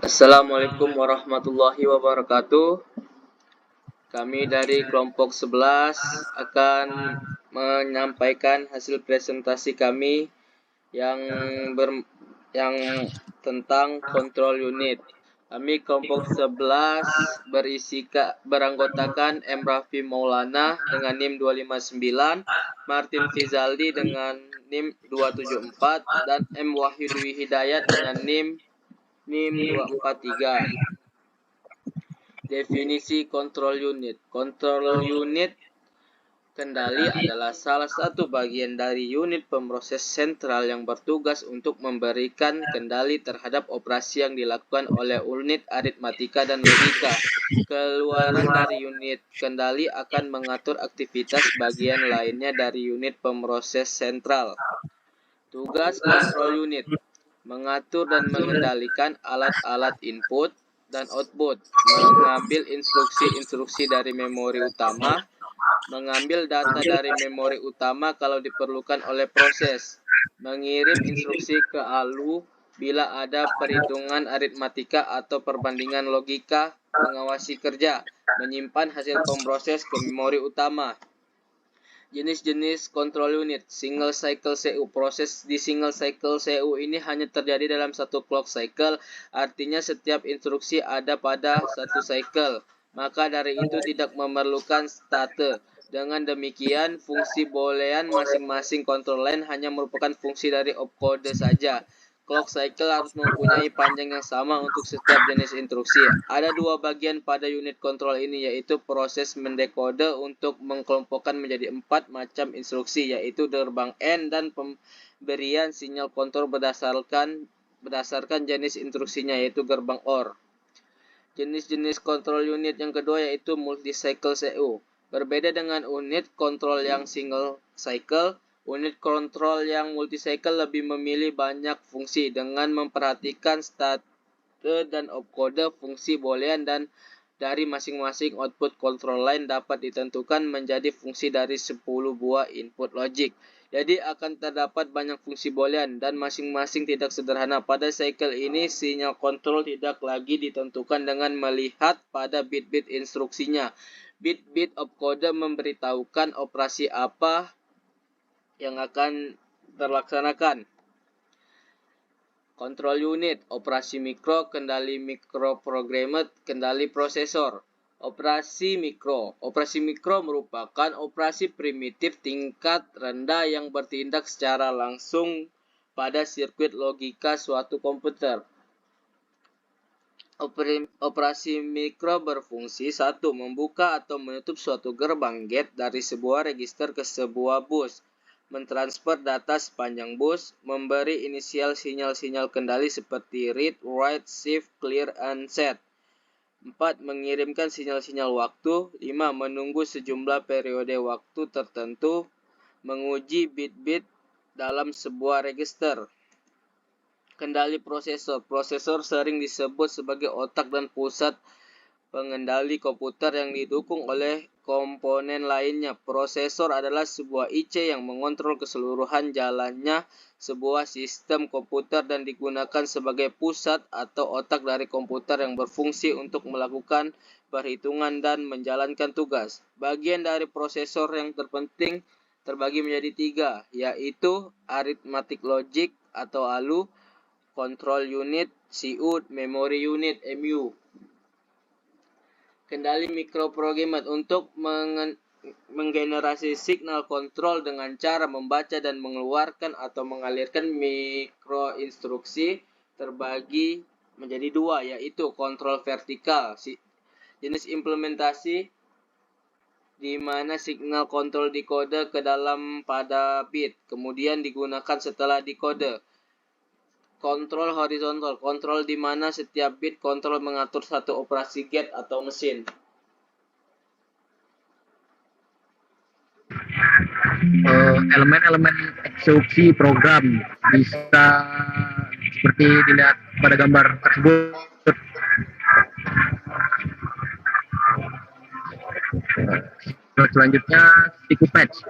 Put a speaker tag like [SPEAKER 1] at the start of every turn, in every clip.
[SPEAKER 1] Assalamualaikum warahmatullahi wabarakatuh. Kami dari kelompok 11 akan menyampaikan hasil presentasi kami yang yang tentang kontrol unit. Kami kelompok 11 beranggotakan M. Raffi Maulana dengan NIM 259, Martin Fizaldi dengan NIM 274, dan M. Wahyu Dwi Hidayat dengan NIM 243. Definisi kontrol unit. Kontrol unit kendali adalah salah satu bagian dari unit pemroses sentral yang bertugas untuk memberikan kendali terhadap operasi yang dilakukan oleh unit aritmatika dan logika. Keluaran dari unit kendali akan mengatur aktivitas bagian lainnya dari unit pemroses sentral. Tugas kontrol unit: mengatur dan mengendalikan alat-alat input dan output, mengambil instruksi-instruksi dari memori utama, mengambil data dari memori utama kalau diperlukan oleh proses, mengirim instruksi ke ALU bila ada perhitungan aritmatika atau perbandingan logika, mengawasi kerja, menyimpan hasil pemroses ke memori utama. Jenis-jenis kontrol unit. Single cycle CU. Proses di single cycle CU ini hanya terjadi dalam satu clock cycle, artinya setiap instruksi ada pada satu cycle. Maka dari itu tidak memerlukan state. Dengan demikian, fungsi boolean masing-masing kontrol line hanya merupakan fungsi dari opcode saja. Clock cycle harus mempunyai panjang yang sama untuk setiap jenis instruksi. Ada dua bagian pada unit kontrol ini, yaitu proses mendekode untuk mengkelompokkan menjadi 4 macam instruksi, yaitu gerbang N, dan pemberian sinyal kontrol berdasarkan jenis instruksinya, yaitu gerbang OR. Jenis-jenis kontrol unit yang kedua yaitu multi-cycle CU. Berbeda dengan unit kontrol yang single cycle, unit kontrol yang multi-cycle lebih memilih banyak fungsi dengan memperhatikan state dan opcode fungsi boolean, dan dari masing-masing output control line dapat ditentukan menjadi fungsi dari 10 buah input logic. Jadi akan terdapat banyak fungsi boolean dan masing-masing tidak sederhana. Pada cycle ini sinyal kontrol tidak lagi ditentukan dengan melihat pada bit-bit instruksinya. Bit-bit opcode memberitahukan operasi apa yang akan terlaksanakan. Kontrol unit, operasi mikro, kendali mikroprogramer, kendali prosesor. Operasi mikro. Operasi mikro merupakan operasi primitif tingkat rendah yang bertindak secara langsung pada sirkuit logika suatu komputer. Operasi mikro berfungsi: 1. Membuka atau menutup suatu gerbang gate dari sebuah register ke sebuah bus, mentransfer data sepanjang bus, memberi inisial sinyal-sinyal kendali seperti read, write, shift, clear, and set. 4. Mengirimkan sinyal-sinyal waktu. 5. Menunggu sejumlah periode waktu tertentu, menguji bit-bit dalam sebuah register. Kendali prosesor. Prosesor sering disebut sebagai otak dan pusat pengendali komputer yang didukung oleh komponen lainnya. Prosesor adalah sebuah IC yang mengontrol keseluruhan jalannya sebuah sistem komputer dan digunakan sebagai pusat atau otak dari komputer yang berfungsi untuk melakukan perhitungan dan menjalankan tugas. Bagian dari prosesor yang terpenting terbagi menjadi 3, yaitu arithmetic logic atau ALU, control unit CU, memory unit MU. Kendali mikroprogramer untuk menggenerasi signal kontrol dengan cara membaca dan mengeluarkan atau mengalirkan mikroinstruksi terbagi menjadi 2, yaitu kontrol vertikal. Jenis implementasi di mana signal kontrol dikode ke dalam pada bit, kemudian digunakan setelah dikode. Kontrol horizontal, kontrol di mana setiap bit kontrol mengatur satu operasi gate atau mesin.
[SPEAKER 2] Elemen-elemen eksekusi program bisa seperti dilihat pada gambar tersebut. Selanjutnya siklus patch.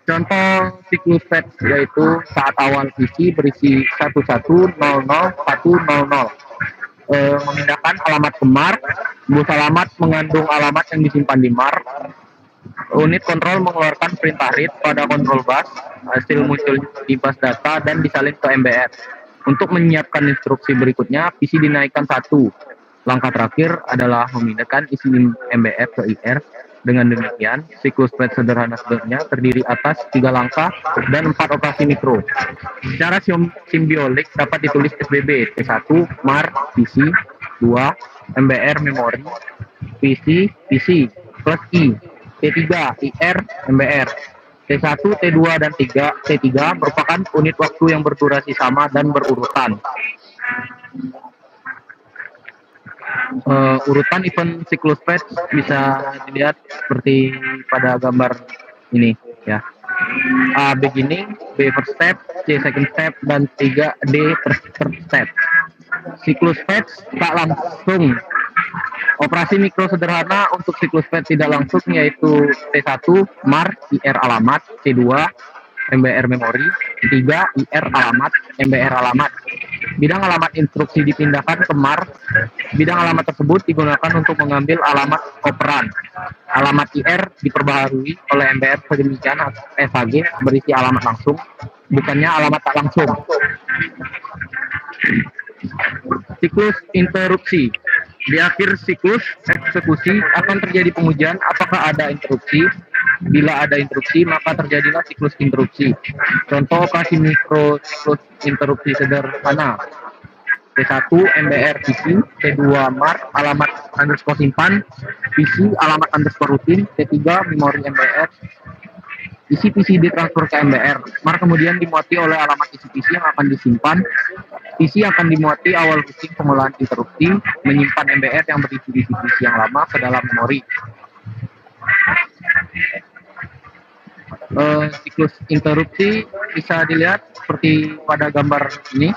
[SPEAKER 2] Contoh siklus patch yaitu saat awal PC berisi 1100 100. memindahkan alamat ke MAR. Bus alamat mengandung alamat yang disimpan di MAR. Unit kontrol mengeluarkan perintah read pada kontrol bus, hasil muncul di bus data dan disalin ke MBR. Untuk menyiapkan instruksi berikutnya, PC dinaikkan 1. Langkah terakhir adalah memindahkan isi MBR ke IR. Dengan demikian, siklus fetch sederhana sebenarnya terdiri atas 3 langkah dan 4 operasi mikro. Secara simbiolik dapat ditulis SBB T1 MAR PC, 2 MBR memori PC plus I, T3 IR MBR. T1, T2, dan T3 merupakan unit waktu yang berdurasi sama dan berurutan. Urutan event siklus fetch bisa dilihat seperti pada gambar ini ya. A beginning, B first step, C second step, dan 3 D third step. Siklus fetch tak langsung. Operasi mikro sederhana untuk siklus fetch tidak langsung yaitu T1 MAR IR alamat, T2 MBR memori, 3 IR alamat, MBR alamat. Bidang alamat instruksi dipindahkan ke MAR. Bidang alamat tersebut digunakan untuk mengambil alamat operan. Alamat IR diperbaharui oleh MBR sedemikian SHG berisi alamat langsung, bukannya alamat tak langsung. Siklus interupsi. Di akhir siklus eksekusi akan terjadi pengujian apakah ada interupsi. Bila ada interupsi, maka terjadilah siklus interupsi. Contoh operasi mikro siklus interupsi sederhana. T1 MBR PC, T2 MAR alamat underscore simpan, PC alamat underscore rutin, T3 memori MBR, isi PC ditransfer ke MBR. MAR kemudian dimuati oleh alamat isi PC yang akan disimpan. PC akan dimuati awal routing pengolahan interupsi, menyimpan MBR yang berisi isi PC yang lama ke dalam memori. Siklus interupsi bisa dilihat seperti pada gambar ini.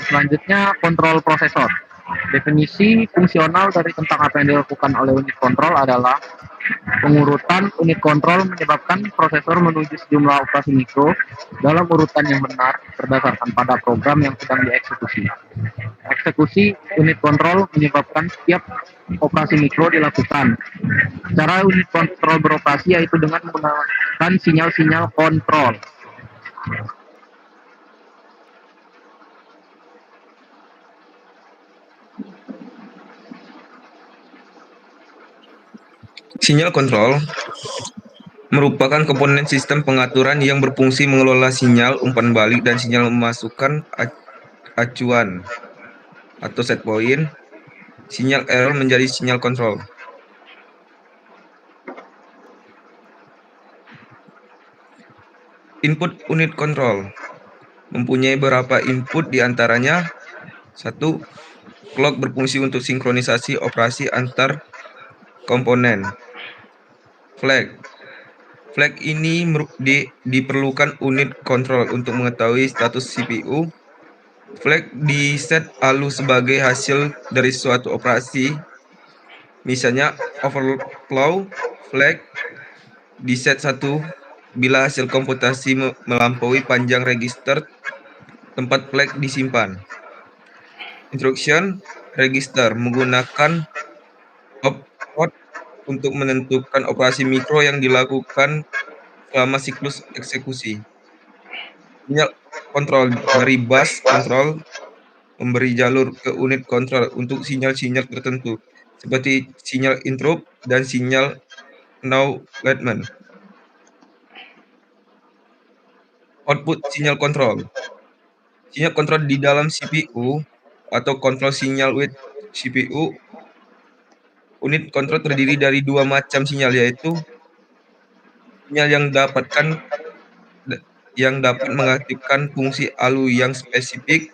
[SPEAKER 2] Selanjutnya kontrol prosesor. Definisi fungsional dari tentang apa yang dilakukan oleh unit kontrol adalah pengurutan unit kontrol menyebabkan prosesor menuju sejumlah operasi mikro dalam urutan yang benar berdasarkan pada program yang sedang dieksekusi. Eksekusi unit kontrol menyebabkan setiap operasi mikro dilakukan. Cara unit kontrol beroperasi yaitu dengan menggunakan sinyal-sinyal kontrol.
[SPEAKER 3] Sinyal kontrol merupakan komponen sistem pengaturan yang berfungsi mengelola sinyal umpan balik dan sinyal memasukkan acuan atau set point, sinyal error menjadi sinyal kontrol. Input unit kontrol mempunyai beberapa input diantaranya 1. Clock berfungsi untuk sinkronisasi operasi antar komponen. Flag ini diperlukan unit kontrol untuk mengetahui status CPU. Flag di-set halus sebagai hasil dari suatu operasi. Misalnya overflow flag di-set 1 bila hasil komputasi melampaui panjang register tempat flag disimpan. Instruction register menggunakan opcode untuk menentukan operasi mikro yang dilakukan selama siklus eksekusi. Sinyal kontrol dari bus kontrol memberi jalur ke unit kontrol untuk sinyal-sinyal tertentu, seperti sinyal interrupt dan sinyal acknowledgement. Output sinyal kontrol. Sinyal kontrol di dalam CPU atau kontrol sinyal with CPU. Unit kontrol terdiri dari 2 macam sinyal, yaitu sinyal yang dapat mengaktifkan fungsi ALU yang spesifik,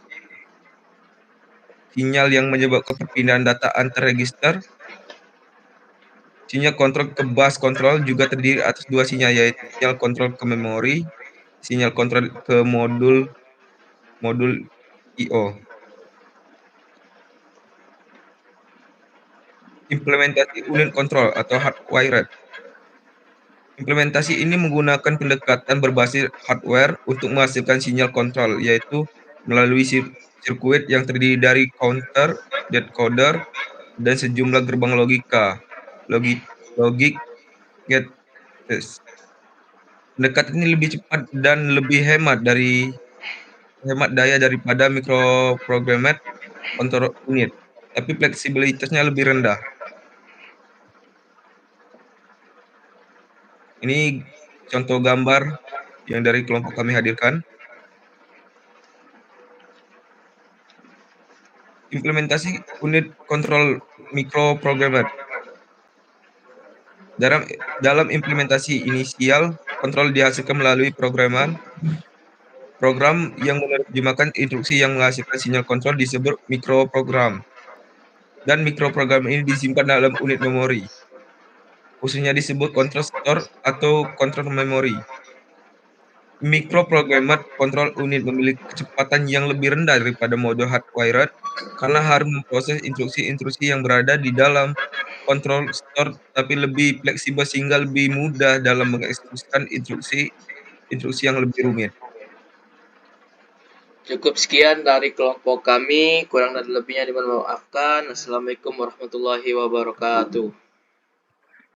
[SPEAKER 3] sinyal yang menyebabkan perpindahan data antar register. Sinyal kontrol ke bus kontrol juga terdiri atas 2 sinyal, yaitu sinyal kontrol ke memori, sinyal kontrol ke modul I/O. Implementasi unit kontrol atau hardwired. Implementasi ini menggunakan pendekatan berbasis hardware untuk menghasilkan sinyal kontrol, yaitu melalui sirkuit yang terdiri dari counter, decoder, dan sejumlah gerbang logika, logik gates. Pendekatan ini lebih cepat dan lebih hemat daya daripada microprogrammed control unit, tapi fleksibilitasnya lebih rendah. Ini contoh gambar yang dari kelompok kami hadirkan. Implementasi unit kontrol microprogrammed. Dalam implementasi inisial, kontrol dihasilkan melalui program yang menerjemahkan instruksi yang menghasilkan sinyal kontrol disebut mikroprogram. Dan mikroprogram ini disimpan dalam unit memori. Khususnya disebut control store atau control memory. Microprogrammed control unit memiliki kecepatan yang lebih rendah daripada mode hardwired karena harus memproses instruksi-instruksi yang berada di dalam control store, tapi lebih fleksibel sehingga lebih mudah dalam mengeksekusikan instruksi yang lebih rumit.
[SPEAKER 1] Cukup sekian dari kelompok kami, kurang dan lebihnya dimohon maafkan. Assalamualaikum warahmatullahi wabarakatuh.